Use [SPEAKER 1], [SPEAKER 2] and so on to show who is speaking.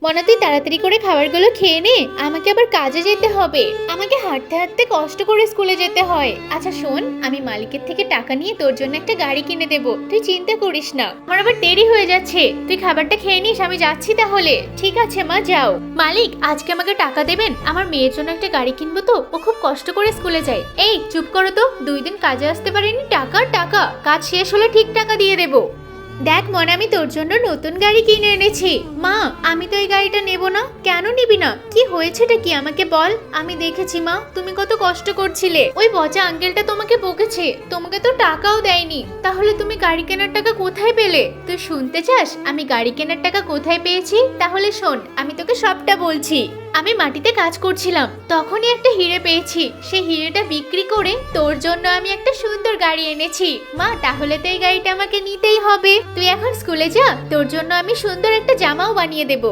[SPEAKER 1] মনা, তুই তাড়াতাড়ি করে খাবারগুলো খেয়ে নে, আমাকে আবার কাজে যেতে হবে। আমাকে হাঁটতে হাঁটতে কষ্ট করে স্কুলে যেতে হয়। আচ্ছা শোন, আমি মালিকের থেকে টাকা নিয়ে তোর জন্য একটা গাড়ি কিনে দেব, তুই চিন্তা করিস না। আমার আবার দেরি হয়ে যাচ্ছে, তুই খাবারটা খেয়ে নিস, আমি যাচ্ছি তাহলে। ঠিক আছে মা, যাও। মালিক, আজকে আমাকে টাকা দেবেন? আমার মেয়ের জন্য একটা গাড়ি কিনবো তো, ও খুব কষ্ট করে স্কুলে যায়। এই চুপ করো তো, 2 দিন কাজে আসতে পারিনি, টাকা টাকা, কাজ শেষ হলে ঠিক টাকা দিয়ে দেবো। দেখ মনে, আমি তোর জন্য নতুন গাড়ি কিনে এনেছি। মা, আমি তো এই গাড়িটা নেব না। কেন নিবি না? কি হয়েছেটা কি আমাকে বল। আমি দেখেছি মা, তুমি কত কষ্ট করছিলে। ওই পচা আঙ্কেলটা তোমাকে বকেছে, তোমাকে তো টাকাও দেয়নি। তাহলে তুমি গাড়ি কেনার টাকা কোথায় পেলে? তুই শুনতে চাস আমি গাড়ি কেনার টাকা কোথায় পেয়েছি? তাহলে শোন, আমি তোকে সবটা বলছি। আমি মাটিতে কাজ করছিলাম, তখনই একটা হিরে পেয়েছি। সেই হিরেটা বিক্রি করে তোর জন্য আমি একটা সুন্দর গাড়ি এনেছি। মা, তাহলে তো এই গাড়িটা আমাকে নিতেই হবে। তুই এখন স্কুলে যা, তোর জন্য আমি সুন্দর একটা জামাও বানিয়ে দেবো।